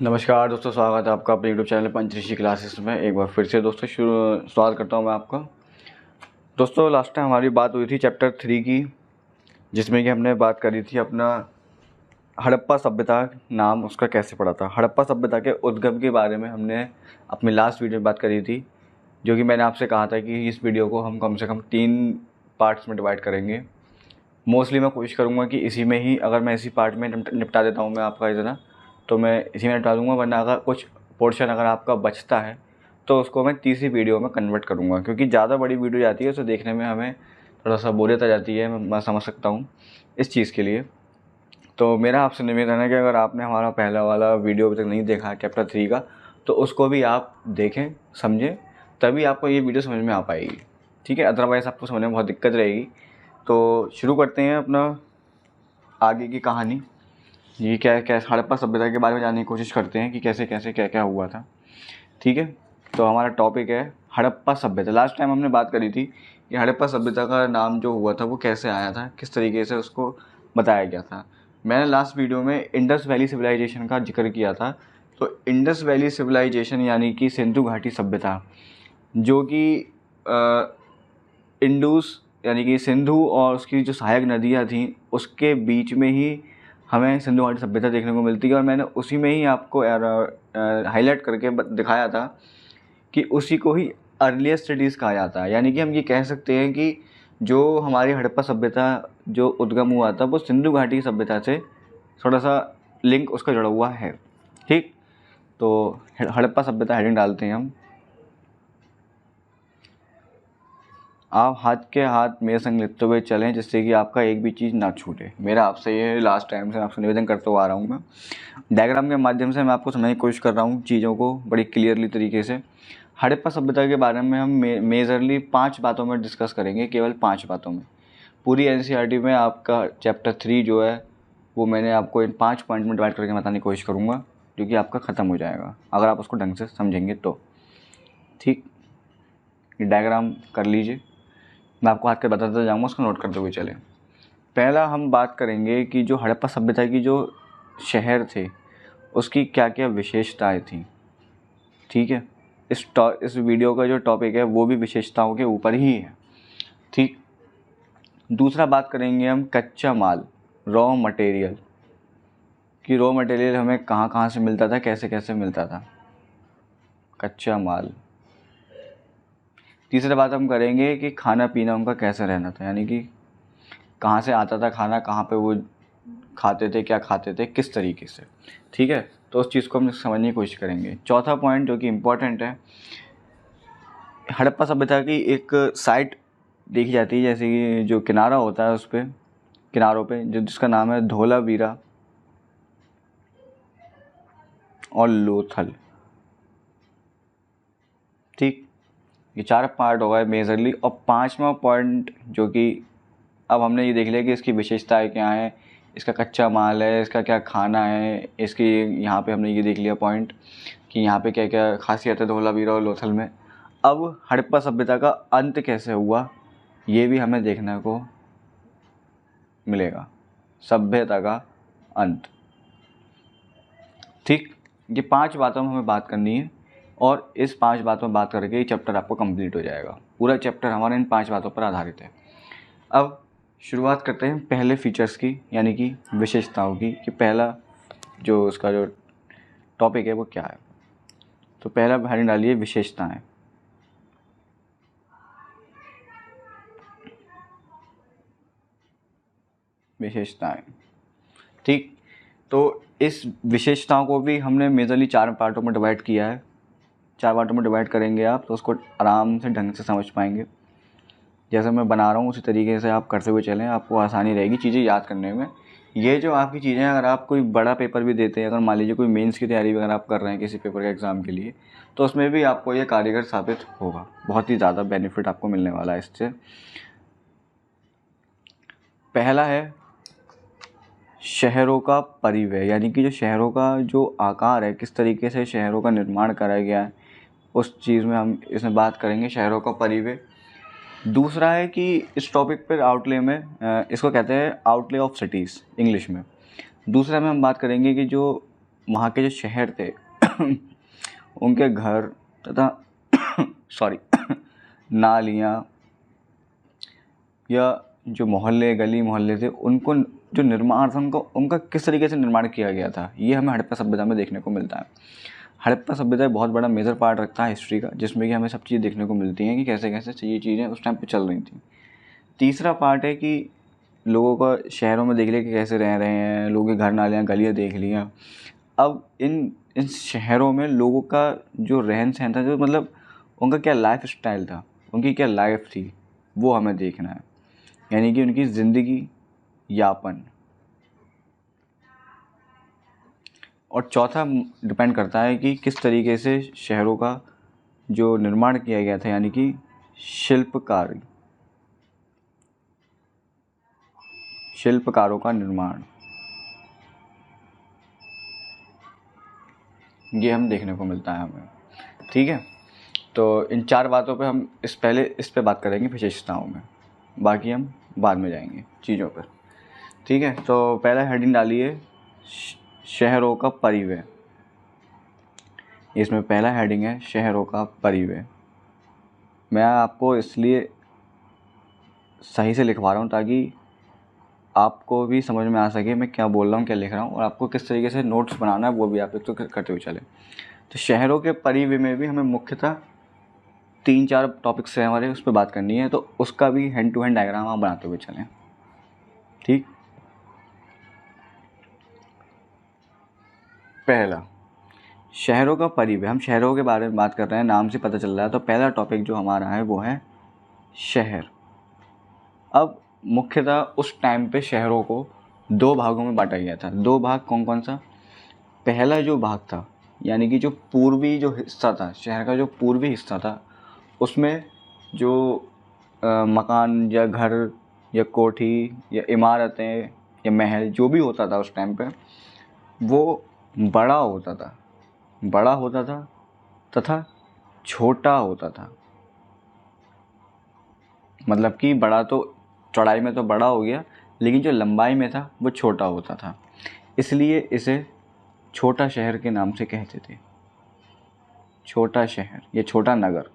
नमस्कार दोस्तों, स्वागत है आपका अपने यूट्यूब चैनल पंचऋषि क्लासेस में। एक बार फिर से दोस्तों स्वागत करता हूं मैं आपका। दोस्तों लास्ट टाइम हमारी बात हुई थी चैप्टर 3 की, जिसमें कि हमने बात करी थी अपना हड़प्पा सभ्यता नाम उसका कैसे पड़ा था। हड़प्पा सभ्यता के उद्गम के बारे में हमने अपनी लास्ट वीडियो में बात करी थी, जो कि मैंने आपसे कहा था कि इस वीडियो को हम कम से कम 3 पार्ट्स में डिवाइड करेंगे। मोस्टली मैं कोशिश करूँगा कि इसी में ही, अगर मैं इसी पार्ट में निपटा देता हूँ मैं आपका इतना, तो मैं इसी में निपटा दूँगा। वरना अगर कुछ पोर्शन अगर आपका बचता है तो उसको मैं तीसरी वीडियो में कन्वर्ट करूँगा, क्योंकि ज़्यादा बड़ी वीडियो जाती है तो देखने में हमें थोड़ा सा बोरियत आ जाती है। मैं समझ सकता हूँ इस चीज़ के लिए। तो मेरा आपसे निवेदन है कि अगर आपने हमारा पहला वाला वीडियो अभी तक नहीं देखा है चैप्टर 3 का, तो उसको भी आप देखें, समझें, तभी आपको ये वीडियो समझ में आ पाएगी। ठीक है, अदरवाइज़ आपको समझने में बहुत दिक्कत रहेगी। तो शुरू करते हैं अपना आगे की कहानी। ये क्या क्या हड़प्पा सभ्यता के बारे में जानने की कोशिश करते हैं कि कैसे कैसे क्या क्या हुआ था। ठीक है, तो हमारा टॉपिक है हड़प्पा सभ्यता। लास्ट टाइम हमने बात करी थी कि हड़प्पा सभ्यता का नाम जो हुआ था वो कैसे आया था, किस तरीके से उसको बताया गया था। मैंने लास्ट वीडियो में इंडस वैली सिविलाइजेशन का जिक्र किया था। तो इंडस वैली सिविलाइजेशन यानी कि सिंधु घाटी सभ्यता, जो कि इंडस यानी कि सिंधु और उसकी जो सहायक नदियाँ थीं उसके बीच में ही हमें सिंधु घाटी सभ्यता देखने को मिलती है। और मैंने उसी में ही आपको हाईलाइट करके दिखाया था कि उसी को ही अर्लीस्ट स्टडीज़ कहा जाता है। यानी कि हम ये कह सकते हैं कि जो हमारी हड़प्पा सभ्यता जो उद्गम हुआ था वो सिंधु घाटी सभ्यता से थोड़ा सा लिंक उसका जुड़ा हुआ है। ठीक, तो हड़प्पा सभ्यता हेडिंग डालते हैं हम। आप हाथ के हाथ मेरे संग लेते हुए चलें, जिससे कि आपका एक भी चीज़ ना छूटे। मेरा आपसे ये लास्ट टाइम से आपसे निवेदन करते हुआ आ रहा हूँ। मैं डायग्राम के माध्यम से मैं आपको समझाने की कोशिश कर रहा हूँ चीज़ों को बड़ी क्लियरली तरीके से। हड़प्पा सभ्यता के बारे में हम मेजरली 5 बातों में डिस्कस करेंगे, केवल 5 बातों में। पूरी एनसीईआरटी में आपका चैप्टर 3 जो है वो मैंने आपको इन 5 पॉइंट में डिवाइड करके बताने की कोशिश करूँगा, जो कि आपका ख़त्म हो जाएगा अगर आप उसको ढंग से समझेंगे तो। ठीक, डायग्राम कर लीजिए, मैं आपको हाथ के बताते जाऊँगा, उसको नोट करते हुए चलें। पहला हम बात करेंगे कि जो हड़प्पा सभ्यता की जो शहर थे उसकी क्या क्या विशेषताएं थीं। ठीक है, इस वीडियो का जो टॉपिक है वो भी विशेषताओं के ऊपर ही है। ठीक, दूसरा बात करेंगे हम कच्चा माल, रॉ मटेरियल, कि रॉ मटेरियल हमें कहाँ कहाँ से मिलता था, कैसे कैसे मिलता था कच्चा माल। तीसरा बात हम करेंगे कि खाना पीना उनका कैसे रहना था, यानी कि कहाँ से आता था खाना, कहाँ पे वो खाते थे, क्या खाते थे, किस तरीके से। ठीक है, तो उस चीज़ को हम समझने की कोशिश करेंगे। चौथा पॉइंट जो कि इम्पोर्टेंट है, हड़प्पा सभ्यता की एक साइट देखी जाती है, जैसे कि जो किनारा होता है उस पर, किनारों पे, जो जिसका नाम है धोलावीरा और लोथल। ठीक, ये 4 पार्ट हो गए मेजरली। और 5वां पॉइंट जो कि अब हमने ये देख लिया कि इसकी विशेषताएं क्या हैं, इसका कच्चा माल है, इसका क्या खाना है, इसकी यहाँ पे हमने ये देख लिया पॉइंट कि यहाँ पे क्या क्या खासियत है धोलावीरा और लोथल में। अब हड़प्पा सभ्यता का अंत कैसे हुआ ये भी हमें देखने को मिलेगा, सभ्यता का अंत। ठीक, ये 5 बातों में हमें बात करनी है और इस 5 बातों में बात करके ये चैप्टर आपको कंप्लीट हो जाएगा। पूरा चैप्टर हमारा इन 5 बातों पर आधारित है। अब शुरुआत करते हैं पहले फीचर्स की, यानी कि विशेषताओं की, कि पहला जो उसका जो टॉपिक है वो क्या है। तो पहला हेडिंग डालिए विशेषताएं। विशेषताएं, ठीक, तो इस विशेषताओं को भी हमने मेजरली 4 पार्टों में डिवाइड किया है। 4 पार्टों में डिवाइड करेंगे आप तो उसको आराम से ढंग से समझ पाएंगे। जैसे मैं बना रहा हूँ उसी तरीके से आप करते हुए चलें, आपको आसानी रहेगी चीज़ें याद करने में। ये जो आपकी चीज़ें, अगर आप कोई बड़ा पेपर भी देते हैं, अगर मान लीजिए कोई मेंस की तैयारी वगैरह आप कर रहे हैं किसी पेपर के एग्ज़ाम के लिए, तो उसमें भी आपको ये कारगर साबित होगा। बहुत ही ज़्यादा बेनिफिट आपको मिलने वाला है इससे। पहला है शहरों का परिव्यय, यानी कि जो शहरों का जो आकार है, किस तरीके से शहरों का निर्माण करा गया है, उस चीज़ में हम इसमें बात करेंगे, शहरों का परिव्यय। दूसरा है कि इस टॉपिक पर आउटले में इसको कहते हैं आउटले ऑफ सिटीज़ इंग्लिश में। दूसरा में हम बात करेंगे कि जो वहाँ के जो शहर थे उनके घर तथा सॉरी नालियाँ या जो मोहल्ले गली मोहल्ले थे उनको जो निर्माण था उनका किस तरीके से निर्माण किया गया था, ये हमें हड़प्पा सभ्यता में देखने को मिलता है। हड़प्पा सभ्यता बहुत बड़ा मेजर पार्ट रखता है हिस्ट्री का, जिसमें कि हमें सब चीज़ें देखने को मिलती हैं कि कैसे कैसे ये चीज़ें उस टाइम पे चल रही थी। तीसरा पार्ट है कि लोगों का शहरों में देख लिया कि कैसे रह रहे हैं, लोगों के घर नालियाँ गलियाँ देख लिया। अब इन शहरों में लोगों का जो रहन सहन था, जो मतलब उनका क्या लाइफ स्टाइल था, उनकी क्या लाइफ थी, वो हमें देखना है, यानी कि उनकी ज़िंदगी यापन। और चौथा डिपेंड करता है कि किस तरीके से शहरों का जो निर्माण किया गया था, यानी कि शिल्पकारों का निर्माण, ये हम देखने को मिलता है हमें। ठीक है, तो इन 4 बातों पे हम इस पे बात करेंगे विशेषताओं में, बाकी हम बाद में जाएंगे चीज़ों पर। ठीक है, तो पहला हेडिंग डालिए शहरों का परिव्यय। इसमें पहला हेडिंग है शहरों का परिव्यय। मैं आपको इसलिए सही से लिखवा रहा हूँ ताकि आपको भी समझ में आ सके मैं क्या बोल रहा हूँ, क्या लिख रहा हूँ, और आपको किस तरीके से नोट्स बनाना है वो भी आप एक तो करते हुए चले। तो शहरों के परिव्यय में भी हमें मुख्यतः 3-4 टॉपिक्स हैं हमारे, उस पर बात करनी है, तो उसका भी हैंड टू हैंड डायग्राम आप बनाते हुए चलें। ठीक, पहला शहरों का परिव्यय। हम शहरों के बारे में बात कर रहे हैं, नाम से पता चल रहा है। तो पहला टॉपिक जो हमारा है वो है शहर। अब मुख्यतः उस टाइम पे शहरों को 2 भागों में बांटा गया था। 2 भाग कौन कौन सा? पहला जो भाग था, यानी कि जो पूर्वी जो हिस्सा था, शहर का जो पूर्वी हिस्सा था, उसमें जो मकान या घर या कोठी या इमारतें या महल जो भी होता था उस टाइम पे, वो बड़ा होता था तथा छोटा होता था। मतलब कि बड़ा तो चौड़ाई में तो बड़ा हो गया, लेकिन जो लंबाई में था वो छोटा होता था, इसलिए इसे छोटा शहर के नाम से कहते थे। छोटा शहर या छोटा नगर।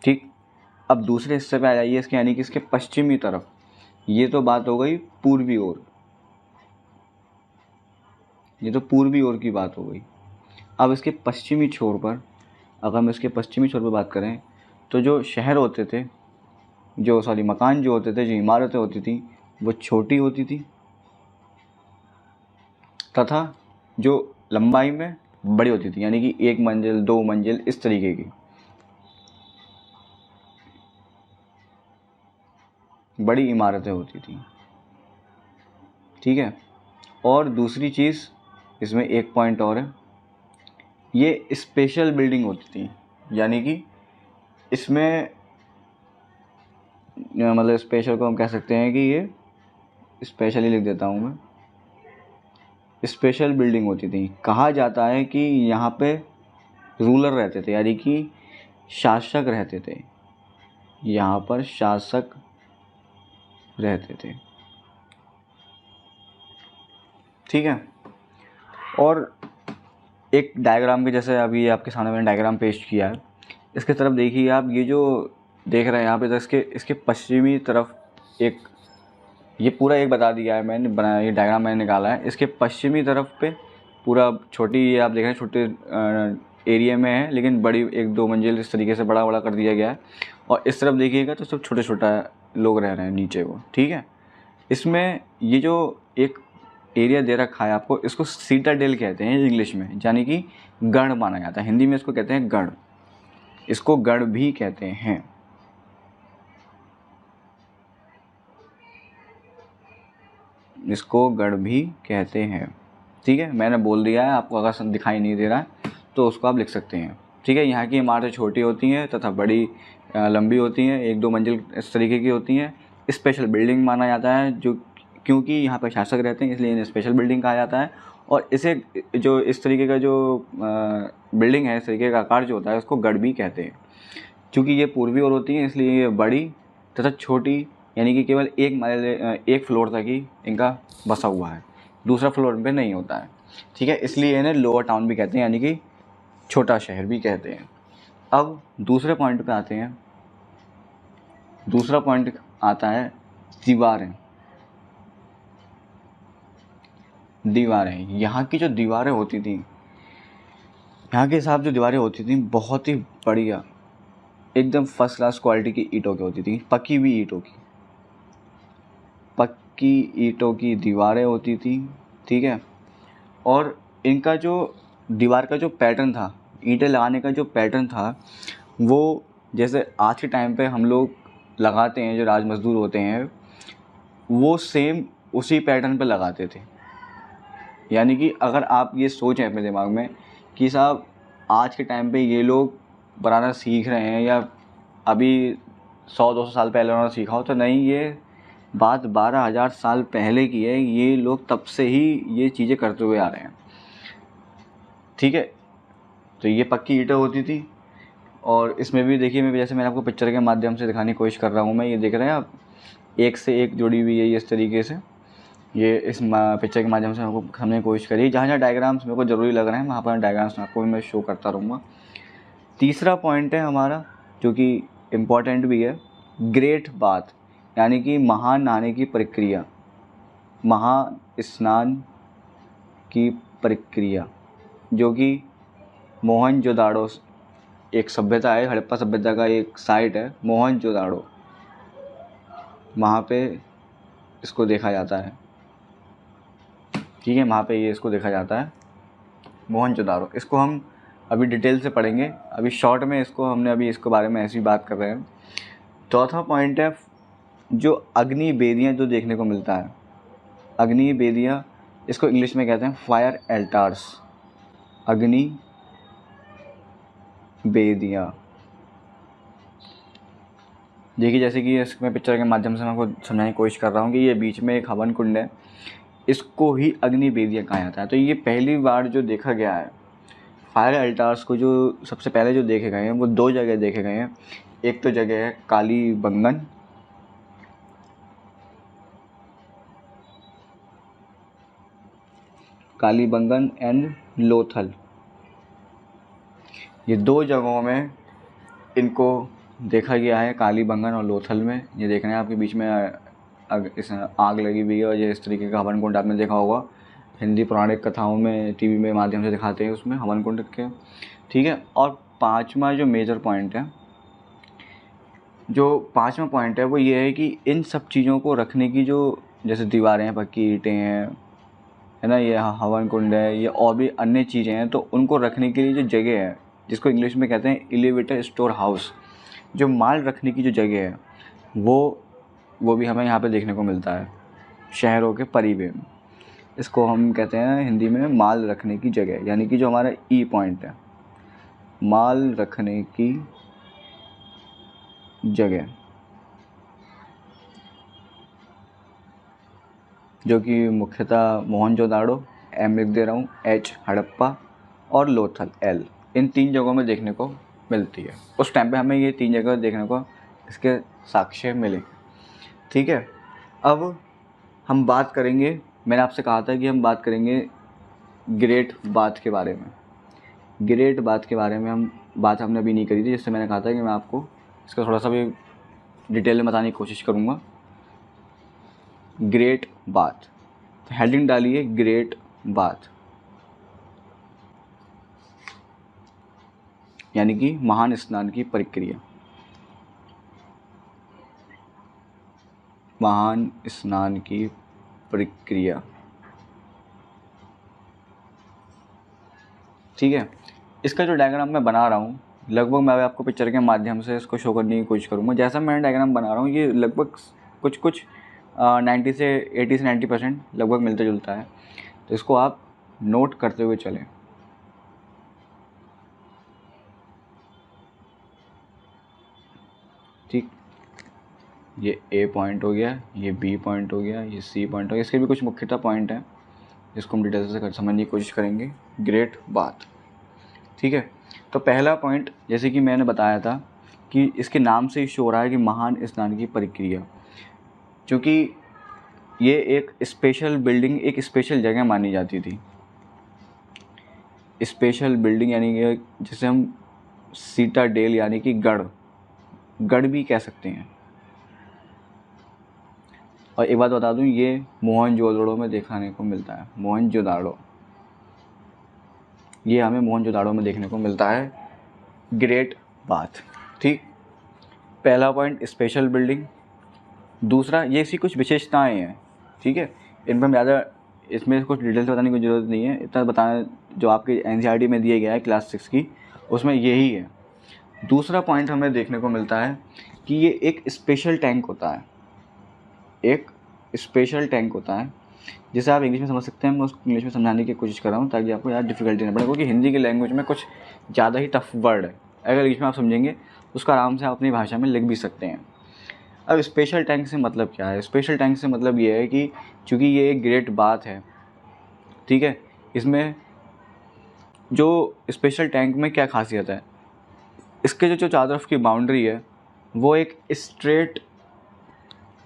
ठीक, अब दूसरे हिस्से पे आ जाइए इसके, यानी कि इसके पश्चिमी तरफ। ये तो बात हो गई पूर्वी ओर, ये तो पूर्वी ओर की बात हो गई। अब इसके पश्चिमी छोर पर, अगर हम इसके पश्चिमी छोर पर बात करें, तो जो शहर होते थे, मकान जो होते थे, जो इमारतें होती थी, वो छोटी होती थी तथा जो लंबाई में बड़ी होती थी, यानी कि 1 मंजिल 2 मंजिल इस तरीके की बड़ी इमारतें होती थी। ठीक है, और दूसरी चीज़ इसमें एक पॉइंट और है, ये स्पेशल बिल्डिंग होती थी, यानी कि इसमें मतलब स्पेशल को हम कह सकते हैं कि ये स्पेशली लिख देता हूँ मैं, स्पेशल बिल्डिंग होती थी। कहा जाता है कि यहाँ पे रूलर रहते थे, यानी कि शासक रहते थे, यहाँ पर शासक रहते थे। ठीक है, और एक डायग्राम के जैसे अभी आपके सामने मैंने डायग्राम पेश किया है, इसके तरफ देखिए आप, ये जो देख रहे हैं यहाँ पे, तो इसके पश्चिमी तरफ एक, ये पूरा एक बता दिया है मैंने, बनाया ये डायग्राम मैंने निकाला है। इसके पश्चिमी तरफ पे पूरा छोटी, ये आप देख रहे हैं छोटे एरिया में है, लेकिन बड़ी 1-2 मंजिल इस तरीके से बड़ा कर दिया गया है। और इस तरफ देखिएगा तो सब छोटे छोटा लोग रह रहे हैं नीचे वो। ठीक है, इसमें ये जो एक एरिया दे रखा है आपको, इसको सीटाडेल कहते हैं इंग्लिश में, यानी कि गढ़ माना जाता है। हिंदी में इसको कहते हैं गढ़, इसको गढ़ भी कहते हैं। इसको गढ़ भी कहते हैं। ठीक है, मैंने बोल दिया है, आपको अगर दिखाई नहीं दे रहा है तो उसको आप लिख सकते हैं। ठीक है, यहाँ की इमारतें छोटी होती हैं तथा बड़ी लंबी होती हैं, 1-2 मंजिल इस तरीके की होती हैं। स्पेशल बिल्डिंग माना जाता है, जो क्योंकि यहाँ पर शासक रहते हैं इसलिए इन्हें स्पेशल बिल्डिंग कहा जाता है। और इसे जो इस तरीके का जो बिल्डिंग है, इस तरीके का आकार जो होता है, उसको गढ़ भी कहते हैं। क्योंकि ये पूर्वी ओर होती हैं इसलिए ये बड़ी तथा छोटी, यानी कि केवल एक फ्लोर तक ही इनका बसा हुआ है, दूसरा फ्लोर पे नहीं होता है। ठीक है, इसलिए इन्हें लोअर टाउन भी कहते हैं, यानी कि छोटा शहर भी कहते हैं। अब दूसरे पॉइंट पे आते हैं। दूसरा पॉइंट आता है दीवारें। दीवारें, यहाँ की जो दीवारें होती थी, यहाँ के हिसाब जो दीवारें होती थी बहुत ही बढ़िया, एकदम फर्स्ट क्लास क्वालिटी की ईंटों की होती थी, पकी हुई ईंटों की, पक्की ईंटों की दीवारें होती थी। ठीक है, और इनका जो दीवार का जो पैटर्न था, ईंटें लगाने का जो पैटर्न था, वो जैसे आज के टाइम पे हम लोग लगाते हैं, जो राज मजदूर होते हैं, वो सेम उसी पैटर्न पे लगाते थे। यानी कि अगर आप ये सोचें अपने दिमाग में कि साहब आज के टाइम पे ये लोग बनाना सीख रहे हैं या अभी 100-200 साल पहले उन्होंने सीखा हो, तो नहीं, ये बात 12,000 साल पहले की है। ये लोग तब से ही ये चीज़ें करते हुए आ रहे हैं। ठीक है, तो ये पक्की ईंटें होती थी। और इसमें भी देखिए, मैं जैसे मैंने आपको पिक्चर के माध्यम से दिखाने की कोशिश कर रहा हूँ, मैं ये देख रहे हैं आप, एक से एक जुड़ी हुई है ये इस तरीके से। ये इस पिक्चर के माध्यम से आपको समझने की कोशिश करी। जहाँ जहाँ डायग्राम्स मेरे को ज़रूरी लग रहे हैं, वहाँ पर डायग्राम्स आपको भी मैं शो करता रहूँगा। तीसरा पॉइंट है हमारा, जो कि इम्पॉर्टेंट भी है, ग्रेट बाथ, यानी कि महान नहाने की प्रक्रिया, महा स्नान की प्रक्रिया, जो कि मोहनजोदाड़ो एक सभ्यता है, हड़प्पा सभ्यता का एक साइट है मोहनजोदाड़ो, वहाँ पे इसको देखा जाता है। ठीक है, वहाँ पे ये इसको देखा जाता है मोहनजोदाड़ो। इसको हम अभी डिटेल से पढ़ेंगे, अभी शॉर्ट में इसको हमने अभी इसके बारे में ऐसी बात कर रहे हैं। चौथा पॉइंट है जो अग्नि बेदियाँ जो देखने को मिलता है, अग्नि बेदियाँ, इसको इंग्लिश में कहते हैं फायर एल्टार्स, अग्नि बेदियाँ। देखिए, जैसे कि इसमें पिक्चर के माध्यम से मैं आपको समझाने की कोशिश कर रहा हूँ कि ये बीच में एक हवन कुंड है, इसको ही अग्नि बेदियाँ कहा जाता है। तो ये पहली बार जो देखा गया है फायर अल्टार्स को, जो सबसे पहले जो देखे गए हैं वो 2 जगह देखे गए हैं। एक तो जगह है कालीबंगन, कालीबंगन एंड लोथल, ये 2 जगहों में इनको देखा गया है, कालीबंगन और लोथल में। ये देख रहे हैं आपके बीच में इस आग लगी हुई है, और ये इस तरीके का हवन कुंड आपने देखा होगा, हिंदी पौराणिक कथाओं में टीवी में माध्यम से दिखाते हैं उसमें हवन कुंड के। ठीक है, और पांचवा जो मेजर पॉइंट है, जो पांचवा पॉइंट है वो ये है कि इन सब चीज़ों को रखने की, जो जैसे दीवारें हैं, पक्की ईंटें हैं, है ना, ये हवन कुंड है, ये और भी अन्य चीज़ें हैं, तो उनको रखने के लिए जो जगह है, जिसको इंग्लिश में कहते हैं एलिवेटर स्टोर हाउस, जो माल रखने की जो जगह है, वो भी हमें यहाँ पे देखने को मिलता है शहरों के परिवे में। इसको हम कहते हैं हिंदी में माल रखने की जगह, यानी कि जो हमारा ई पॉइंट है, माल रखने की जगह, जो कि मुख्यतः मोहनजोदाड़ो, एम लिख दे रहा हूँ, एच हड़प्पा और लोथल एल, इन 3 जगहों में देखने को मिलती है। उस टाइम पे हमें ये 3 जगह देखने को इसके साक्ष्य मिले। ठीक है, अब हम बात करेंगे, मैंने आपसे कहा था कि हम बात करेंगे ग्रेट बाथ के बारे में। ग्रेट बाथ के बारे में हम बात हमने अभी नहीं करी थी, जिससे मैंने कहा था कि मैं आपको इसका थोड़ा सा भी डिटेल में बताने की कोशिश करूँगा। ग्रेट बाथ, हेडिंग डालिए ग्रेट बाथ, यानी कि महान स्नान की प्रक्रिया, महान स्नान की प्रक्रिया। ठीक है, इसका जो डायग्राम मैं बना रहा हूँ, लगभग मैं आपको पिक्चर के माध्यम से इसको शो करने की कोशिश करूँगा। जैसा मैं डायग्राम बना रहा हूँ, ये लगभग कुछ 90 से 80 से 90% लगभग मिलता जुलता है, तो इसको आप नोट करते हुए चलें। ठीक, ये ए पॉइंट हो गया, ये बी पॉइंट हो गया, ये सी पॉइंट हो गया। इसके भी कुछ मुख्यतः पॉइंट हैं जिसको हम डिटेल से समझने की कोशिश करेंगे। ग्रेट बाथ, ठीक है। तो पहला पॉइंट, जैसे कि मैंने बताया था कि इसके नाम से ही शो हो रहा है कि महान स्नान की प्रक्रिया, क्योंकि ये एक स्पेशल बिल्डिंग, एक स्पेशल जगह मानी जाती थी। स्पेशल बिल्डिंग यानी कि जिसे हम सीटाडेल यानी कि गढ़ भी कह सकते हैं। और एक बात बता दूं, ये मोहनजोदड़ो में देखने को मिलता है। मोहनजोदड़ो, ये हमें मोहनजोदड़ो में देखने को मिलता है ग्रेट बाथ। ठीक, पहला पॉइंट स्पेशल बिल्डिंग। दूसरा, ये इसकी कुछ विशेषताएं हैं। ठीक है, इन पर हम ज़्यादा इसमें कुछ डिटेल्स बताने की ज़रूरत नहीं है, इतना बताना जो आपकी एनसीईआरटी में दिया गया है क्लास 6 की, उसमें यही है। दूसरा पॉइंट हमें देखने को मिलता है कि ये एक स्पेशल टैंक होता है। एक स्पेशल टैंक होता है जिसे आप इंग्लिश में समझ सकते हैं। मैं उसको इंग्लिश में समझाने की कोशिश कर रहा हूँ ताकि आपको यार डिफिकल्टी ना पड़े, क्योंकि हिंदी की लैंग्वेज में कुछ ज़्यादा ही टफ वर्ड है। अगर इंग्लिश में आप समझेंगे उसका आराम से आप अपनी भाषा में लिख भी सकते हैं। अब स्पेशल टैंक से मतलब क्या है? स्पेशल टैंक से मतलब ये है कि चूँकि ये एक ग्रेट बाथ है, ठीक है, इसमें जो स्पेशल टैंक में क्या खासियत है, इसके जो चारों तरफ की बाउंड्री है वो एक स्ट्रेट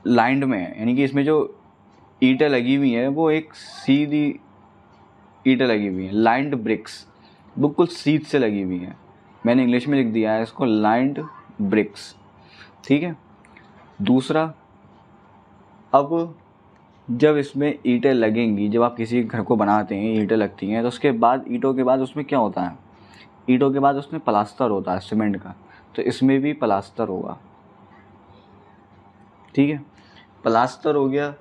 लाइंड में है। यानी कि इसमें जो ईंटें लगी हुई हैं वो एक सीधी ईंटें लगी हुई हैं, लाइंड ब्रिक्स, बिल्कुल सीध से लगी हुई हैं। मैंने इंग्लिश में लिख दिया है इसको लाइंड ब्रिक्स। ठीक है। दूसरा, अब जब इसमें ईंटें लगेंगी, जब आप किसी घर को बनाते हैं ईंटें लगती हैं, तो उसके बाद ईंटों के बाद उसमें क्या होता है? ईंटों के बाद उसमें प्लास्टर होता है सीमेंट का, तो इसमें भी प्लास्टर होगा। ठीक है, प्लास्टर हो गया।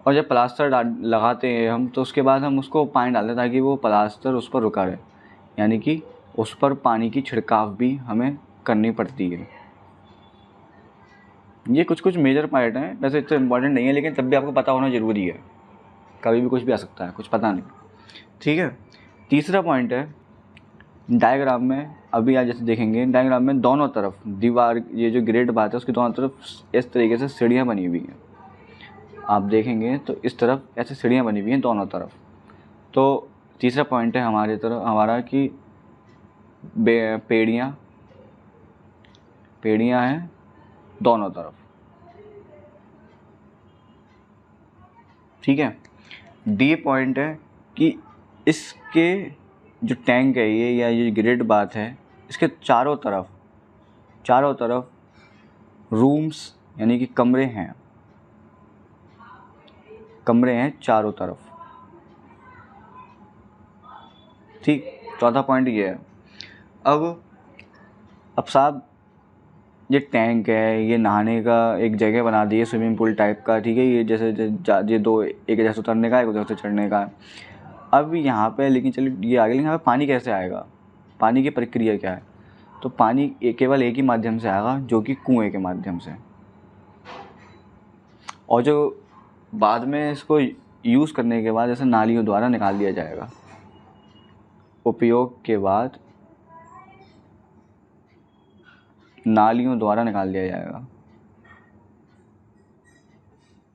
और जब प्लास्टर लगाते हैं हम, तो उसके बाद हम उसको पानी डालते हैं ताकि वो प्लास्टर उस पर रुका रहे, यानी कि उस पर पानी की छिड़काव भी हमें करनी पड़ती है। ये कुछ मेजर पॉइंट हैं, वैसे इतना इम्पॉर्टेंट नहीं है, लेकिन तब भी आपको पता होना ज़रूरी है, कभी भी कुछ भी आ सकता है, कुछ पता नहीं। ठीक है। तीसरा पॉइंट है, डायग्राम में अभी आज जैसे देखेंगे, डायग्राम में दोनों तरफ दीवार, ये जो ग्रेट बात है उसकी दोनों तरफ इस तरीके से सीढ़ियाँ बनी हुई हैं। आप देखेंगे तो इस तरफ ऐसे सीढ़ियाँ बनी हुई हैं दोनों तरफ। तो तीसरा पॉइंट है हमारी तरफ हमारा कि पेड़ियाँ हैं दोनों तरफ। ठीक है। डी पॉइंट है कि इसके जो टैंक है ये, या ये ग्रेट बाथ है, इसके चारों तरफ रूम्स यानी कि कमरे हैं चारों तरफ। ठीक, चौथा पॉइंट ये है। अब साहब, ये टैंक है, ये नहाने का एक जगह बना दी है, स्विमिंग पूल टाइप का। ठीक है, ये जैसे ये दो, एक जैसे उतरने का, एक उधर से चढ़ने का। अब यहाँ पे लेकिन चलिए ये आगे, लेकिन यहाँ पे पानी कैसे आएगा? पानी की प्रक्रिया क्या है? तो पानी केवल एक ही माध्यम से आएगा, जो कि कुएं के माध्यम से। और जो बाद में इसको यूज़ करने के बाद जैसे नालियों द्वारा निकाल दिया जाएगा। उपयोग के बाद नालियों द्वारा निकाल दिया जाएगा,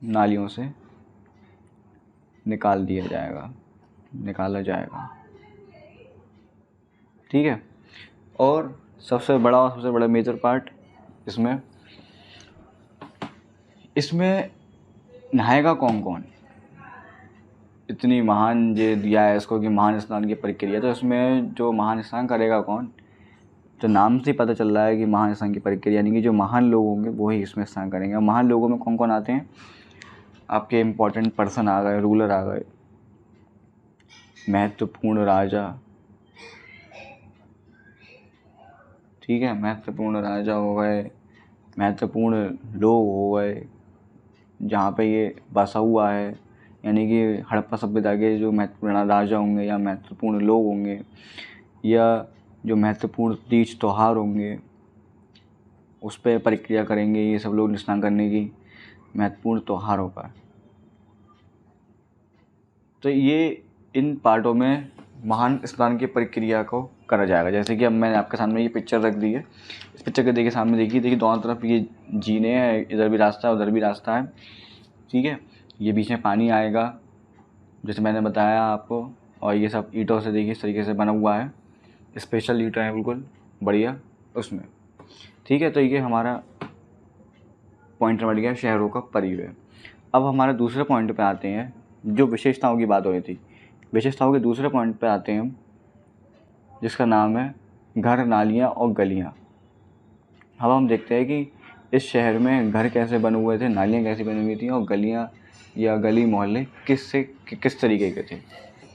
नालियों से निकाला जाएगा। ठीक है। और सबसे बड़ा मेजर पार्ट इसमें नहाएगा कौन? इतनी महान ये दिया है इसको कि महान स्नान की प्रक्रिया, तो इसमें जो महान स्नान करेगा कौन? तो नाम से पता चल रहा है कि महान स्नान की प्रक्रिया, यानी कि जो महान लोग होंगे वो ही इसमें स्नान करेंगे। महान लोगों में कौन आते हैं? आपके इम्पोर्टेंट पर्सन आ गए, रूलर आ गए, महत्वपूर्ण राजा। ठीक है, महत्वपूर्ण राजा हो गए, महत्वपूर्ण लोग हो गए जहाँ पे ये बसा हुआ है, यानी कि हड़प्पा सभ्यता के जो महत्वपूर्ण राजा होंगे या महत्वपूर्ण लोग होंगे, या जो महत्वपूर्ण तीज त्यौहार होंगे उस पर प्रक्रिया करेंगे ये सब लोग स्नान करने की, महत्वपूर्ण त्यौहार होगा। तो ये इन पार्टों में महान स्नान की प्रक्रिया को करा जाएगा। जैसे कि अब मैंने आपके सामने ये पिक्चर रख दी है, इस पिक्चर के देखिए सामने, देखिए दोनों तरफ ये जीने हैं, इधर भी रास्ता है उधर भी रास्ता है। ठीक है, ये बीच में पानी आएगा जैसे मैंने बताया आपको, और ये सब ईंटों से देखिए इस तरीके से बना हुआ है, स्पेशल ईंटें हैं बिल्कुल बढ़िया उसमें। ठीक है, तो ये हमारा पॉइंट बढ़ गया शहरों का परिव्यय। अब हमारे दूसरे पॉइंट पे आते हैं, जो विशेषताओं की बात हो रही थी। विशेषताओं के दूसरे पॉइंट पे आते हैं हम, जिसका नाम है घर, नालियाँ और गलियाँ। अब हम देखते हैं कि इस शहर में घर कैसे बने हुए थे, नालियाँ कैसी बनी हुई थी और गलियाँ या गली मोहल्ले किस तरीके के थे।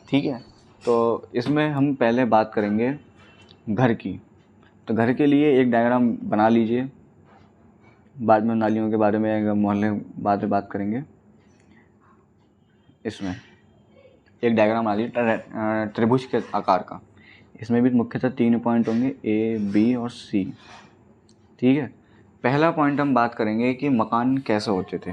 ठीक है, तो इसमें हम पहले बात करेंगे घर की। तो घर के लिए एक डायग्राम बना लीजिए, बाद में नालियों के बारे में, मोहल्ले बाद में बात करेंगे। इसमें एक डायग्राम बना लीजिए त्रिभुज के आकार का। इसमें भी मुख्यतः 3 पॉइंट होंगे, ए, बी और सी। ठीक है, पहला पॉइंट हम बात करेंगे कि मकान कैसे होते थे।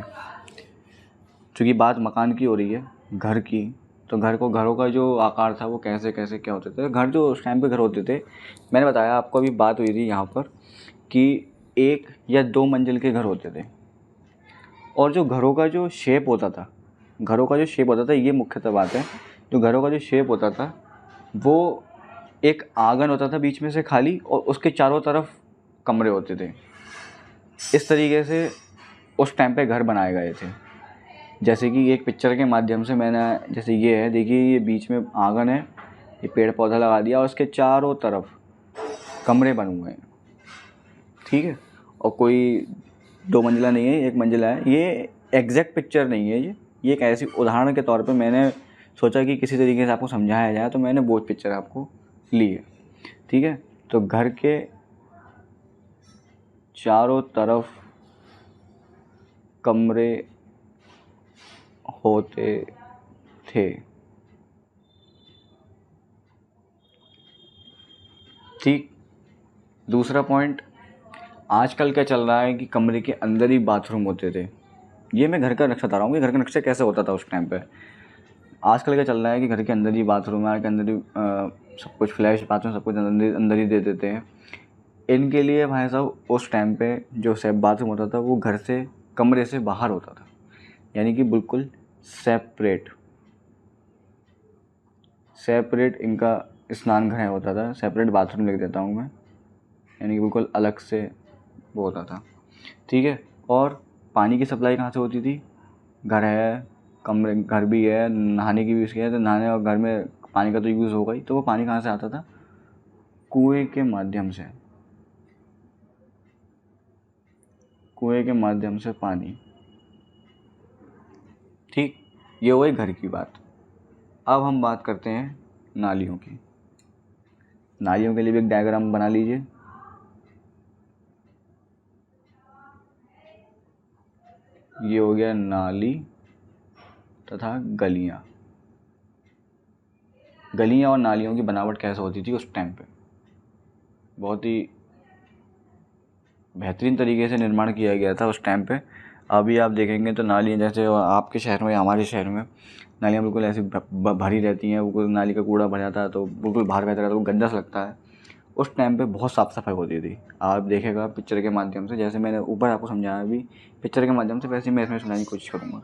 चूँकि बात मकान की हो रही है, घर की, तो घरों का जो आकार था वो कैसे कैसे क्या होते थे। घर जो उस टाइम पे घर होते थे, मैंने बताया आपको, अभी बात हुई थी यहाँ पर कि 1 या 2 मंजिल के घर होते थे। और जो घरों का जो शेप होता था, ये मुख्यतः बात है, जो घरों का जो शेप होता था वो एक आंगन होता था बीच में से खाली, और उसके चारों तरफ कमरे होते थे। इस तरीके से उस टाइम पे घर बनाए गए थे। जैसे कि एक पिक्चर के माध्यम से मैंने, जैसे ये है, देखिए, ये बीच में आंगन है, ये पेड़ पौधा लगा दिया और उसके चारों तरफ कमरे बने हुए हैं। ठीक है, और कोई 2 मंजिला नहीं है, 1 मंजिला है। ये एग्जैक्ट पिक्चर नहीं है, ये एक ऐसी उदाहरण के तौर पे मैंने सोचा कि किसी तरीके से आपको समझाया जाए, तो मैंने वो पिक्चर आपको ली है। ठीक है, तो घर के चारों तरफ कमरे होते थे। ठीक, दूसरा पॉइंट, आजकल क्या चल रहा है कि कमरे के अंदर ही बाथरूम होते थे। ये मैं घर का नक्शा बता रहा हूँ कि घर का नक्शा कैसे होता था उस टाइम पे। आजकल क्या चल रहा है कि घर के अंदर ही बाथरूम है, के अंदर ही सब कुछ, फ्लैश बाथरूम सब कुछ अंदर ही दे देते हैं। इनके लिए भाई साहब उस टाइम पे जो बाथरूम होता था वो घर से, कमरे से बाहर होता था, यानी कि बिल्कुल सेपरेट इनका स्नान घर होता था। सेपरेट बाथरूम लिख देता हूँ मैं, यानी कि बिल्कुल अलग से वो होता था। ठीक है, और पानी की सप्लाई कहाँ से होती थी? घर है, कमरे, घर भी है, नहाने की भी उसकी है, तो नहाने और घर में पानी का तो यूज़ होगा ही, तो वो पानी कहाँ से आता था? कुएं के माध्यम से पानी। ठीक, ये हुई घर की बात। अब हम बात करते हैं नालियों की। नालियों के लिए भी एक डायग्राम बना लीजिए। ये हो गया नाली तथा गलियाँ। गलियाँ और नालियों की बनावट कैसे होती थी उस टाइम पे? बहुत ही बेहतरीन तरीके से निर्माण किया गया था उस टाइम पे। अभी आप देखेंगे तो नालियाँ, जैसे आपके शहर में या हमारे शहर में, नालियाँ बिल्कुल ऐसी भरी रहती हैं, बिल्कुल नाली का कूड़ा भर जाता है तो बिल्कुल बाहर बहता रहता है, तो गंदा सा लगता है। उस टाइम पे बहुत साफ़ सफाई होती थी। आप देखेगा पिक्चर के माध्यम से, जैसे मैंने ऊपर आपको समझाया अभी पिक्चर के माध्यम से, वैसे ही मैं इसमें सुनाने की कोशिश करूँगा।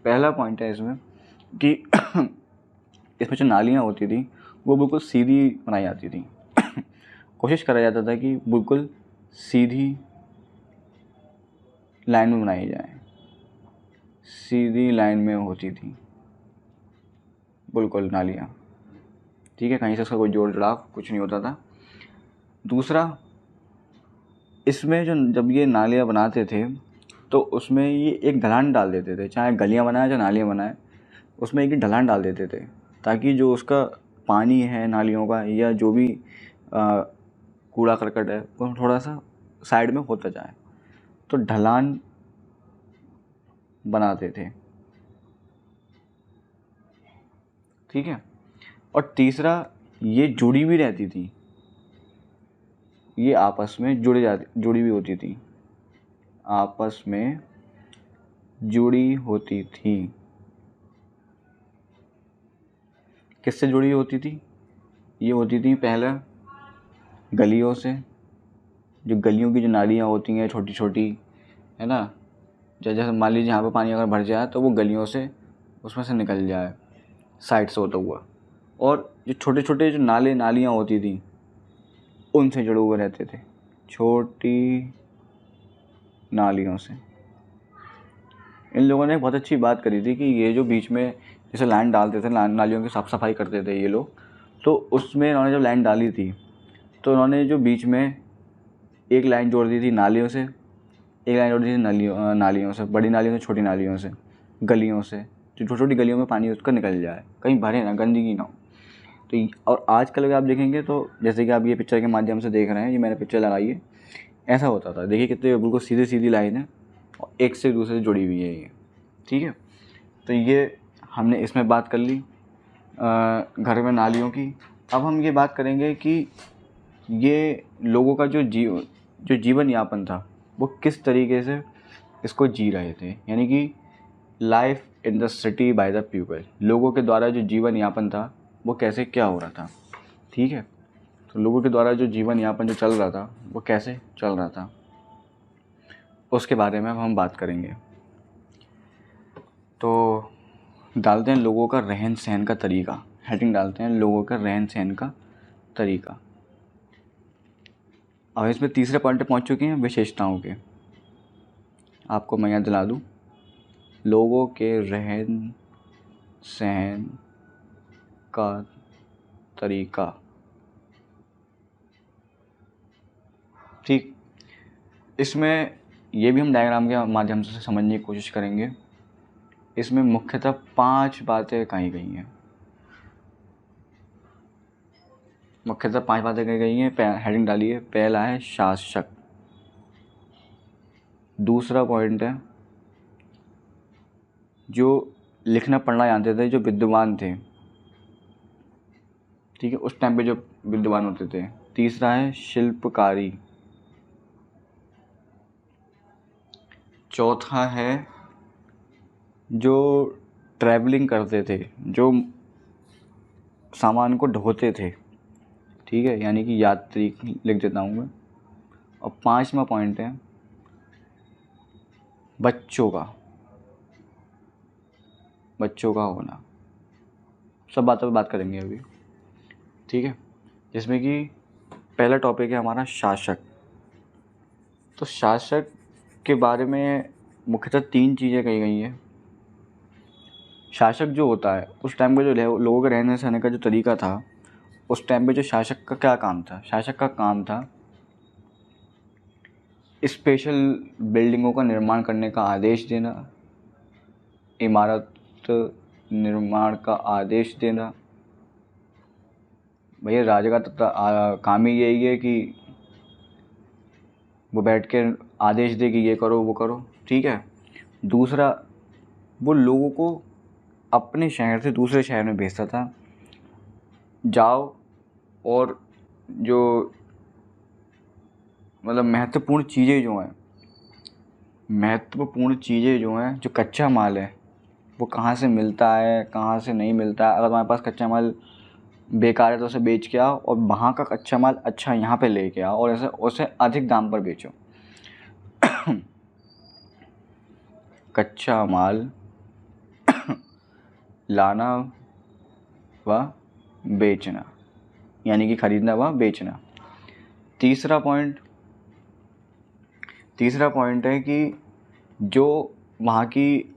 पहला पॉइंट है इसमें कि इसमें जो नालियाँ होती थी वो बिल्कुल सीधी बनाई जाती थी। कोशिश करा जाता था कि बिल्कुल सीधी लाइन में बनाई जाए, सीधी लाइन में होती थी बिल्कुल नालियाँ। ठीक है, कहीं से उसका कोई जोड़ जड़ाव कुछ नहीं होता था। दूसरा, इसमें जो जब ये नालियाँ बनाते थे तो उसमें ये एक ढलान डाल देते थे, चाहे गलियाँ बनाए चाहे नालियाँ बनाए, उसमें एक ढलान डाल देते थे, ताकि जो उसका पानी है नालियों का या जो भी कूड़ा करकट है वो थोड़ा सा साइड में होता जाए, तो ढलान बनाते थे। ठीक है, और तीसरा, ये जुड़ी भी रहती थी, ये आपस में जुड़ी भी होती थी, आपस में जुड़ी होती थी। किससे जुड़ी होती थी? ये होती थी पहला गलियों से, जो गलियों की जो नालियाँ होती हैं छोटी छोटी, है ना, जैसे मान लीजिए यहाँ पे पानी अगर भर जाए तो वो गलियों से उसमें से निकल जाए साइड से होता हुआ। और जो छोटे छोटे जो नालियाँ होती थी उनसे जुड़े हुए रहते थे, छोटी नालियों से। इन लोगों ने बहुत अच्छी बात करी थी कि ये जो बीच में जैसे लाइन डालते थे, नालियों की साफ़ सफाई करते थे ये लोग, तो उसमें इन्होंने जब लाइन डाली थी तो इन्होंने जो बीच में एक लाइन जोड़ दी थी नालियों से, एक लाइन जोड़ दी थी नालियों से, बड़ी नालियों से, छोटी नालियों से, गलियों से, जो छोटी छोटी गलियों में पानी उसका निकल जाए, कहीं भरे ना, गंदगी ना हो। तो और आजकल अगर आप देखेंगे तो जैसे कि आप ये पिक्चर के माध्यम से देख रहे हैं, ये मैंने पिक्चर लगाई है, ऐसा होता था। देखिए कितने बिल्कुल सीधी सीधी लाइन है और एक से दूसरे से जुड़ी हुई है ये, ठीक है। तो ये हमने इसमें बात कर ली घर में नालियों की। अब हम ये बात करेंगे कि ये लोगों का जो जीवन यापन था वो किस तरीके से इसको जी रहे थे, यानी कि life in the city by the people, लोगों के द्वारा जो जीवन यापन था वो कैसे क्या हो रहा था, ठीक है। तो लोगों के द्वारा जो जीवन यापन जो चल रहा था वो कैसे चल रहा था, उसके बारे में अब हम बात करेंगे। तो डालते हैं लोगों का रहन सहन का तरीका, हेडिंग डालते हैं लोगों का रहन सहन का तरीका। अब इसमें तीसरे पॉइंट पे पहुंच चुके हैं, विशेषताओं के। आपको मैं याद दिला दूं, लोगों के रहन सहन का तरीका, ठीक। इसमें ये भी हम डायग्राम के माध्यम से समझने की कोशिश करेंगे। इसमें मुख्यतः 5 बातें कही गई हैं, मुख्यतः 5 बातें कही गई हैं। हेडिंग डालिए, पहला है शासक, दूसरा पॉइंट है जो लिखना पढ़ना जानते थे, जो विद्वान थे, ठीक है, उस टाइम पे जो विद्वान होते थे। तीसरा है शिल्पकारी, चौथा है जो ट्रैवलिंग करते थे, जो सामान को ढोते थे, ठीक है, यानी कि यात्री लिख देता हूँ मैं। और 5वां पॉइंट है बच्चों का होना। सब बातों पे बात करेंगे अभी, ठीक है। जिसमें कि पहला टॉपिक है हमारा शासक। तो शासक के बारे में मुख्यतः 3 चीज़ें कही गई हैं। शासक जो होता है उस टाइम पे जो लोगों के रहने सहने का जो तरीका था, उस टाइम पे जो शासक का क्या काम था, शासक का काम था स्पेशल बिल्डिंगों का निर्माण करने का आदेश देना, इमारत निर्माण का आदेश देना। भैया राजा का काम ही यही है कि वो बैठ के आदेश दे कि ये करो वो करो, ठीक है। दूसरा, वो लोगों को अपने शहर से दूसरे शहर में भेजता था, जाओ और जो मतलब महत्वपूर्ण चीज़ें जो हैं, जो कच्चा माल है वो कहाँ से मिलता है, कहाँ से नहीं मिलता है। अगर तुम्हारे पास कच्चा माल बेकार है तो उसे बेच के आओ, और वहाँ का कच्चा माल अच्छा यहाँ पे लेके आओ और ऐसे उसे अधिक दाम पर बेचो। कच्चा माल लाना व बेचना, यानी कि खरीदना व बेचना। तीसरा पॉइंट है कि जो वहाँ की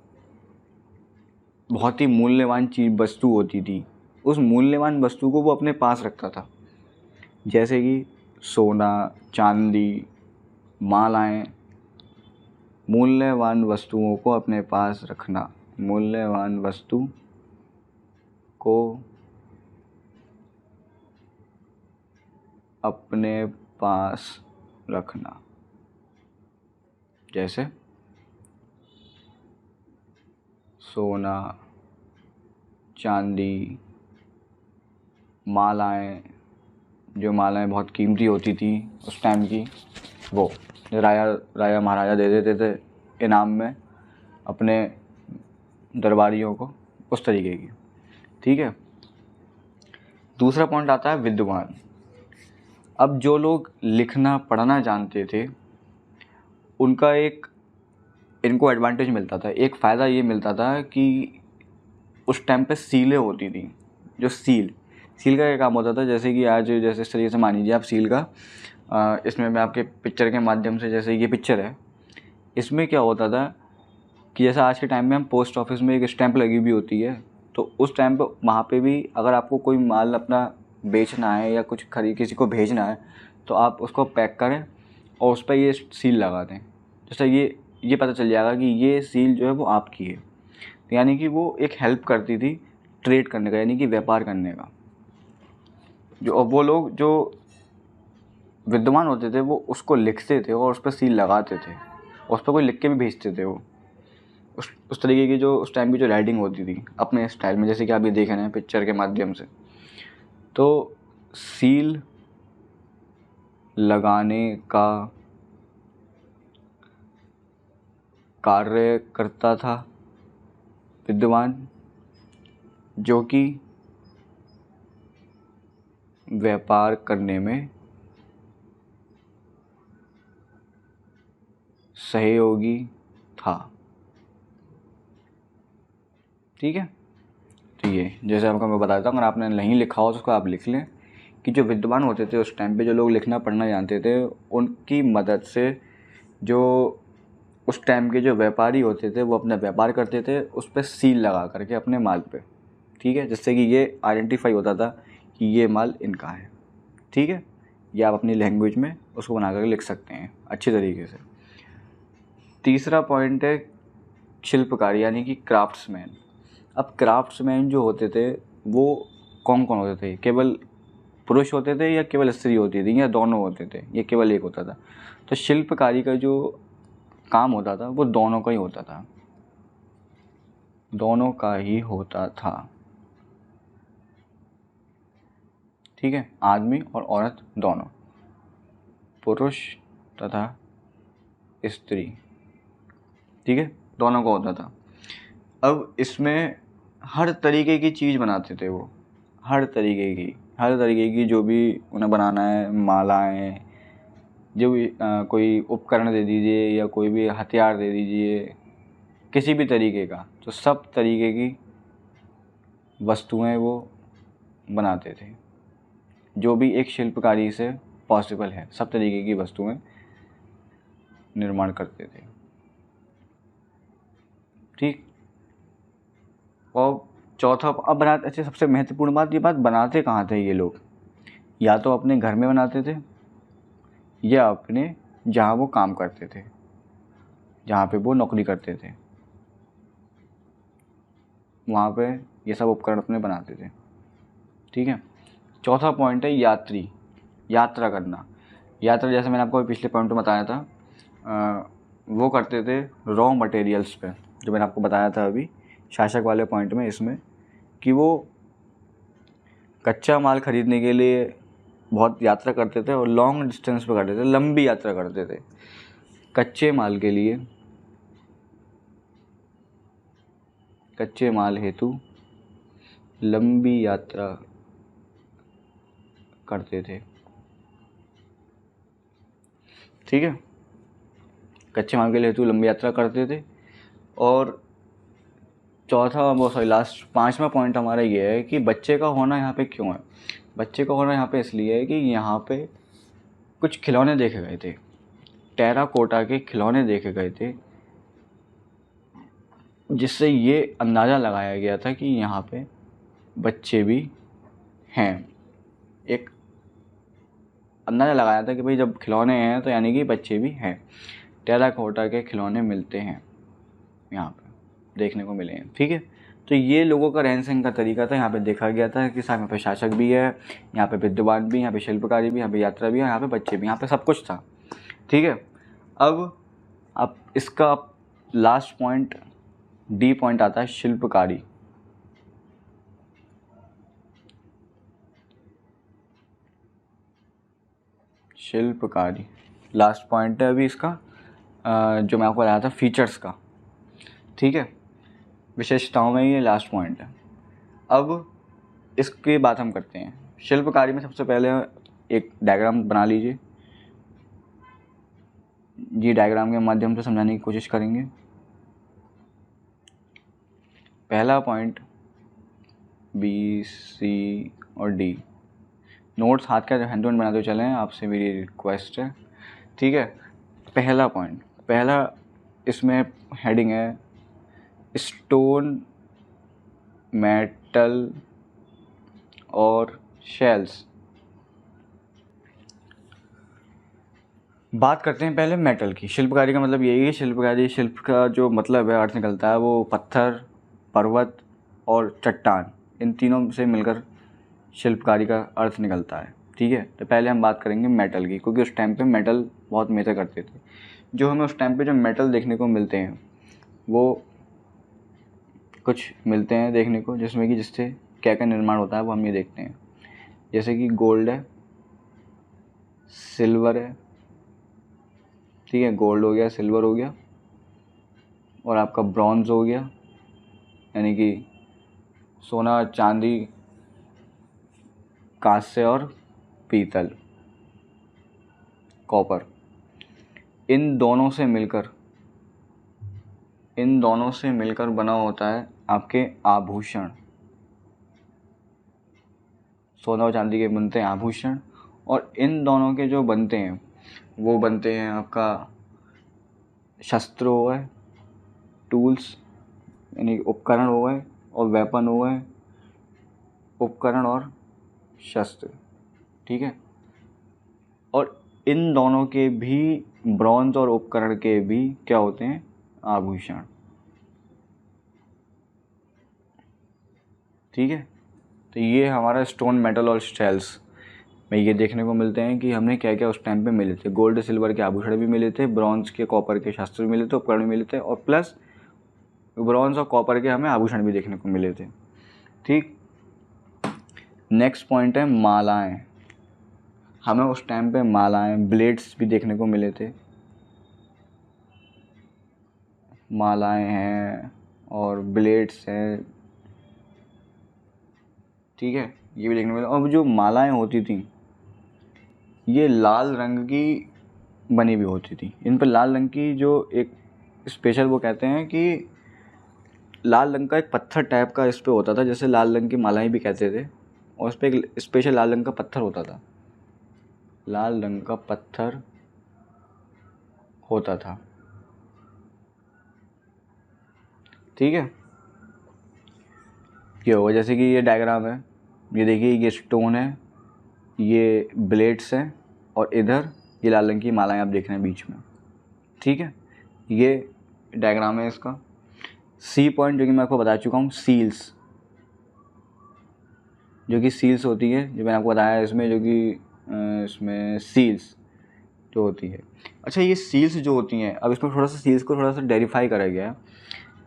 बहुत ही मूल्यवान वस्तु होती थी, उस मूल्यवान वस्तु को वो अपने पास रखता था, जैसे कि सोना, चांदी, मालाएं। मूल्यवान वस्तुओं को अपने पास रखना, मूल्यवान वस्तु को अपने पास रखना, जैसे सोना, चांदी, मालाएं। जो मालाएं बहुत कीमती होती थी उस टाइम की, वो राजा महाराजा दे देते थे इनाम में अपने दरबारियों को, उस तरीके की, ठीक है। दूसरा पॉइंट आता है विद्वान। अब जो लोग लिखना पढ़ना जानते थे उनका इनको एडवांटेज मिलता था, एक फ़ायदा ये मिलता था कि उस टाइम पे सीलें होती थी। जो सील का क्या काम होता था, जैसे कि आज जैसे इस तरीके से मान लीजिए आप सील का इसमें मैं आपके पिक्चर के माध्यम से, जैसे ये पिक्चर है, इसमें क्या होता था कि जैसे आज के टाइम में हम पोस्ट ऑफिस में एक स्टैंप लगी हुई होती है, तो उस टाइम पे वहाँ पे भी अगर आपको कोई माल अपना बेचना है या कुछ किसी को भेजना है तो आप उसको पैक करें और उस पर ये सील लगा दें। जैसे ये पता चल जाएगा कि ये सील जो है वो आपकी है। तो यानी कि वो एक हेल्प करती थी ट्रेड करने का, यानी कि व्यापार करने का। जो वो लोग जो विद्वान होते थे वो उसको लिखते थे और उस पर सील लगाते थे, उस पर कोई लिख के भी भेजते थे। वो उस तरीके की जो उस टाइम की जो राइटिंग होती थी अपने स्टाइल में, जैसे कि आप ये देख रहे हैं पिक्चर के माध्यम से। तो सील लगाने का कार्य करता था विद्वान, जो कि व्यापार करने में सहयोगी था। ठीक है, तो ये जैसे आपको मैं बताता हूँ, अगर आपने नहीं लिखा हो तो उसको आप लिख लें कि जो विद्वान होते थे उस टाइम पे, जो लोग लिखना पढ़ना जानते थे, उनकी मदद से जो उस टाइम के जो व्यापारी होते थे वो अपना व्यापार करते थे उस पर सील लगा करके अपने माल पे। ठीक है, जिससे कि ये आइडेंटिफाई होता था कि ये माल इनका है। ठीक है, ये आप अपनी लैंग्वेज में उसको बना करके लिख सकते हैं अच्छी तरीके से। तीसरा पॉइंट है शिल्पकारी, यानी कि क्राफ्ट्समैन। अब क्राफ्ट्समैन जो होते थे वो कौन कौन होते थे? केवल पुरुष होते थे या केवल स्त्री होती थी या दोनों होते थे, ये केवल एक होता था? तो शिल्पकारी का जो काम होता था वो दोनों का ही होता था, दोनों का ही होता था। ठीक है, आदमी और औरत दोनों, पुरुष तथा स्त्री। ठीक है, दोनों का होता था। अब इसमें हर तरीके की चीज़ बनाते थे वो, हर तरीके की जो भी उन्हें बनाना है, मालाएं, जो भी कोई उपकरण दे दीजिए या कोई भी हथियार दे दीजिए, किसी भी तरीके का, तो सब तरीके की वस्तुएं वो बनाते थे। जो भी एक शिल्पकारी से पॉसिबल है, सब तरीके की वस्तुएं निर्माण करते थे। ठीक, और चौथा अब बनाते, अच्छा सबसे महत्वपूर्ण बात, ये बात बनाते कहाँ थे ये लोग? या तो अपने घर में बनाते थे या अपने जहाँ वो काम करते थे, जहाँ पे वो नौकरी करते थे, वहाँ पे ये सब उपकरण अपने बनाते थे। ठीक है, चौथा पॉइंट है यात्रा करना। यात्रा, जैसे मैंने आपको पिछले पॉइंट में बताया था, वो करते थे रॉ मटेरियल्स पे, जो मैंने आपको बताया था अभी शासक वाले पॉइंट में, इसमें कि वो कच्चा माल खरीदने के लिए बहुत यात्रा करते थे और लॉन्ग डिस्टेंस पे करते थे, लंबी यात्रा करते थे कच्चे माल हेतु लंबी यात्रा करते थे। ठीक है, कच्चे माल के लिए हेतु लंबी यात्रा करते थे। और लास्ट पांचवा पॉइंट हमारा ये है कि बच्चे का होना यहाँ पे क्यों है? बच्चे का होना यहाँ पे इसलिए है कि यहाँ पे कुछ खिलौने देखे गए थे, टेराकोटा के खिलौने देखे गए थे, जिससे ये अंदाज़ा लगाया गया था कि यहाँ पे बच्चे भी हैं। एक अंदाज़ा लगाया था कि भाई जब खिलौने हैं तो यानी कि बच्चे भी हैं। टेराकोटा के खिलौने मिलते हैं, यहाँ पे देखने को मिले हैं। ठीक है, तो ये लोगों का रहन सहन का तरीका था। यहाँ पे देखा गया था कि यहाँ पे शासक भी है, यहाँ पे विद्वान भी, यहाँ पे शिल्पकारी भी, यहाँ पे यात्रा भी है, यहाँ पे बच्चे भी, यहाँ पे सब कुछ था। ठीक है, अब इसका लास्ट पॉइंट, डी पॉइंट आता है शिल्पकारी। शिल्पकारी लास्ट पॉइंट है अभी इसका, जो मैं आपको बताया था फीचर्स का। ठीक है, विशेषताओं में ये लास्ट पॉइंट है। अब इसकी बात हम करते हैं। शिल्पकारी में सबसे पहले एक डायग्राम बना लीजिए, जी डायग्राम के माध्यम से समझाने की कोशिश करेंगे। पहला पॉइंट बी, सी और डी, नोट्स हाथ का हैंड बनाते चलें, आपसे मेरी रिक्वेस्ट है। ठीक है, पहला पॉइंट, पहला इसमें हेडिंग है स्टोन, मेटल और शेल्स। बात करते हैं पहले मेटल की। शिल्पकारी का मतलब यही है, शिल्प का जो मतलब है, अर्थ निकलता है वो पत्थर, पर्वत और चट्टान, इन तीनों से मिलकर शिल्पकारी का अर्थ निकलता है। ठीक है, तो पहले हम बात करेंगे मेटल की, क्योंकि उस टाइम पे मेटल बहुत मैटर करते थे। जो हमें उस टाइम पे जो मेटल देखने को मिलते हैं वो कुछ मिलते हैं देखने को, जिसमें कि जिससे क्या क्या निर्माण होता है वो हम ये देखते हैं। जैसे कि गोल्ड है, सिल्वर है, ठीक है, गोल्ड हो गया, सिल्वर हो गया, और आपका ब्रॉन्ज हो गया, यानी कि सोना, चांदी, कांस्य और पीतल, कॉपर। इन दोनों से मिलकर बना होता है आपके आभूषण। सोना और चांदी के बनते हैं आभूषण, और इन दोनों के जो बनते हैं वो बनते हैं आपका शस्त्र हो गए, टूल्स यानी उपकरण हो गए, और वेपन हो गए, उपकरण और शस्त्र। ठीक है, और इन दोनों के भी, ब्रॉन्ज और उपकरण के भी क्या होते हैं, आभूषण। ठीक है, तो ये हमारा स्टोन, मेटल और शेल्स में ये देखने को मिलते हैं कि हमने क्या क्या उस टाइम पे मिले थे। गोल्ड सिल्वर के आभूषण भी मिले थे, ब्रॉन्ज के, कॉपर के शस्त्र भी मिले थे, उपकरण भी मिले थे, और प्लस ब्रॉन्ज और कॉपर के हमें आभूषण भी देखने को मिले थे। ठीक, नेक्स्ट पॉइंट है मालाएं। हमें उस टाइम पे मालाएं, ब्लेड्स भी देखने को मिले थे। मालाएं हैं और ब्लेड्स हैं, ठीक है, ये भी देखने को मिले। और जो मालाएं होती थी ये लाल रंग की बनी हुई होती थी। इन पर लाल रंग की जो एक स्पेशल, वो कहते हैं कि लाल रंग का एक पत्थर टाइप का इस पे होता था, जैसे लाल रंग की मालाएं भी कहते थे, और इस पर एक स्पेशल लाल रंग का पत्थर होता था, लाल रंग का पत्थर होता था। ठीक है, ये होगा, जैसे कि ये डायग्राम है, ये देखिए, ये स्टोन है, ये ब्लेड्स हैं, और इधर ये लाल रंग की मालाएं आप देख रहे हैं बीच में। ठीक है, ये डायग्राम है इसका। सी पॉइंट, जो कि मैं आपको बता चुका हूँ, सील्स, जो कि सील्स होती है, जो मैंने आपको बताया इसमें, जो कि इसमें सील्स जो होती है। अच्छा, ये सील्स जो होती हैं, अब इसमें थोड़ा सा सील्स को थोड़ा सा डेरीफाई करा गया है।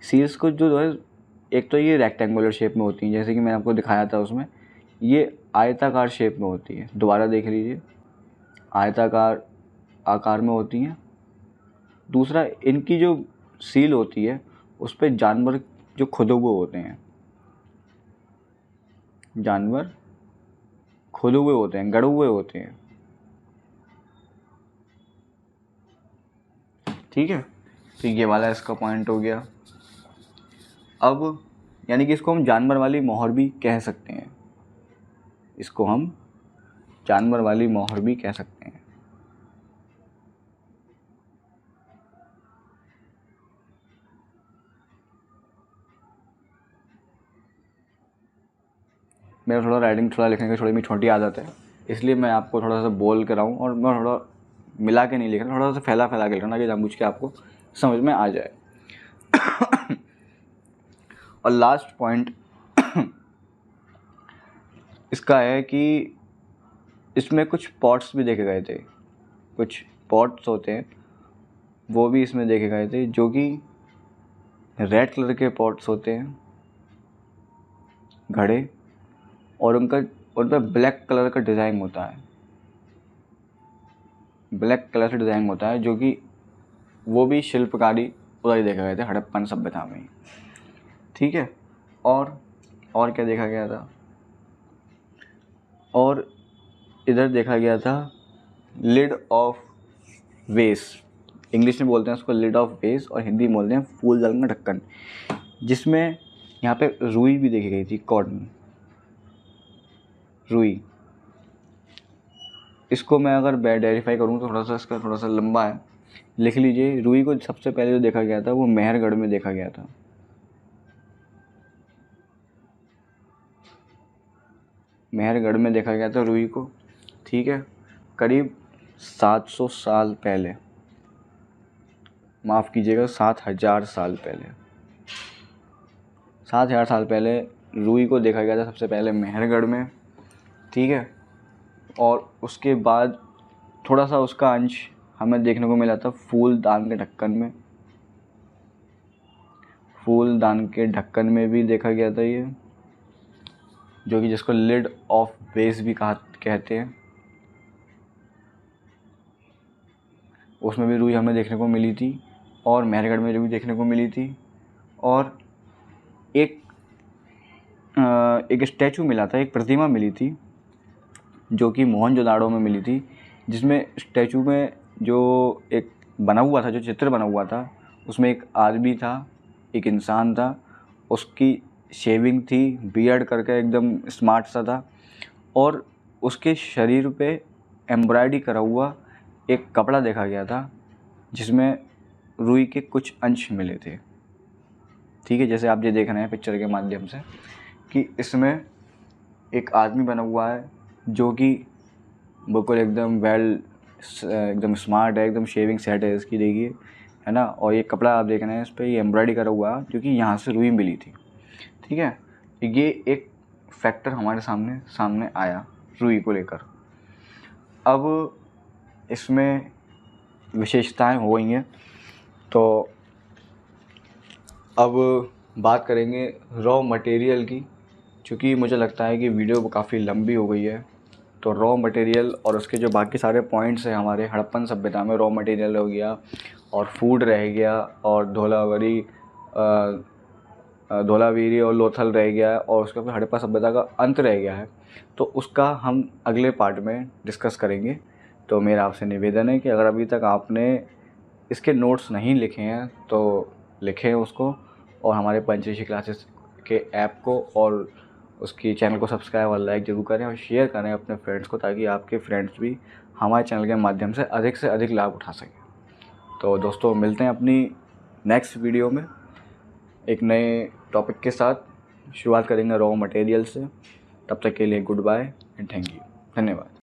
सील्स को जो है, एक तो ये रेक्टेंगुलर शेप में होती हैं, जैसे कि मैंने आपको दिखाया था उसमें, ये आयताकार शेप में होती है। दोबारा देख लीजिए, आयताकार आकार में होती हैं। दूसरा, इनकी जो सील होती है उस पर जानवर जो खुदे हुए होते हैं, जानवर खुदे हुए होते हैं, गड़े हुए होते हैं। ठीक है, तो ये वाला इसका पॉइंट हो गया। अब यानी कि इसको हम जानवर वाली मोहर भी कह सकते हैं, इसको हम जानवर वाली मोहर भी कह सकते हैं। मेरा थोड़ा राइटिंग, थोड़ा लिखने की थोड़ी मेरी छोटी आदत है, इसलिए मैं आपको थोड़ा सा बोल कर रहा हूँ, और मैं थोड़ा मिला के नहीं लिख रहा, थोड़ा सा फैला फैला के लिख रहा, कि जानबूझ के आपको समझ में आ जाए। और लास्ट पॉइंट इसका है कि इसमें कुछ पॉट्स भी देखे गए थे, कुछ पॉट्स होते हैं वो भी इसमें देखे गए थे, जो कि रेड कलर के पॉट्स होते हैं, घड़े, और उन पर ब्लैक कलर का डिज़ाइन होता है, ब्लैक कलर से डिज़ाइन होता है, जो कि वो भी शिल्पकारी उधर ही देखे गए थे, हड़प्पन सभ्यता में ही। ठीक है, और क्या देखा गया था, और इधर देखा गया था लिड ऑफ वेस, इंग्लिश में बोलते हैं उसको लिड ऑफ वेस, और हिंदी में बोलते हैं फूल दाल का ढक्कन, जिसमें यहाँ पे रुई भी देखी गई थी, कॉटन रुई। इसको मैं अगर वेरीफाई करूँ तो थोड़ा सा इसका थोड़ा सा लंबा है, लिख लीजिए। रुई को सबसे पहले जो देखा गया था वो मेहरगढ़ में देखा गया था, मेहरगढ़ में देखा गया था रूई को, ठीक है, करीब 700 साल पहले, माफ़ कीजिएगा 7000 साल पहले, 7000 साल पहले रूई को देखा गया था सबसे पहले मेहरगढ़ में, ठीक है। और उसके बाद थोड़ा सा उसका अंश हमें देखने को मिला था फूलदान के ढक्कन में, फूलदान के ढक्कन में भी देखा गया था ये, जो कि जिसको लिड ऑफ बेस भी कहते हैं, उसमें भी रूई हमें देखने को मिली थी। और मेहरगढ़ में भी देखने को मिली थी। और एक स्टैचू मिला था, एक प्रतिमा मिली थी जो कि मोहनजोदाड़ो में मिली थी, जिसमें स्टैचू में जो एक बना हुआ था, जो चित्र बना हुआ था, उसमें एक आदमी था, एक इंसान था, उसकी शेविंग थी, बियर्ड करके एकदम स्मार्ट सा था, और उसके शरीर पे एम्ब्रॉयडरी करा हुआ एक कपड़ा देखा गया था जिसमें रूई के कुछ अंश मिले थे, ठीक है। जैसे आप ये देख रहे हैं पिक्चर के माध्यम से कि इसमें एक आदमी बना हुआ है जो कि बिल्कुल एकदम स्मार्ट है, एकदम शेविंग सेट है इसकी, देखिए, है ना। और ये कपड़ा आप देख रहे हैं, इस पर ये एम्ब्रॉयडरी करा हुआ है जो कि यहाँ से रूई मिली थी, ठीक है। ये एक फैक्टर हमारे सामने आया रूई को लेकर। अब इसमें विशेषताएं हो गई हैं, तो अब बात करेंगे रॉ मटेरियल की, क्योंकि मुझे लगता है कि वीडियो काफ़ी लंबी हो गई है। तो रॉ मटेरियल और उसके जो बाकी सारे पॉइंट्स हैं हमारे हड़प्पन सभ्यता में, रॉ मटेरियल हो गया और फूड रह गया और धोलावीरी और लोथल रह गया है, और उसके बाद हड़प्पा सभ्यता का अंत रह गया है, तो उसका हम अगले पार्ट में डिस्कस करेंगे। तो मेरा आपसे निवेदन है कि अगर अभी तक आपने इसके नोट्स नहीं लिखे हैं तो लिखें उसको, और हमारे पंचऋषि क्लासेस के ऐप को और उसकी चैनल को सब्सक्राइब और लाइक ज़रूर करें और शेयर करें अपने फ्रेंड्स को, ताकि आपके फ्रेंड्स भी हमारे चैनल के माध्यम से अधिक लाभ उठा सकें। तो दोस्तों, मिलते हैं अपनी नेक्स्ट वीडियो में एक नए टॉपिक के साथ। शुरुआत करेंगे रॉ मटेरियल से। तब तक के लिए goodbye and thank you, धन्यवाद।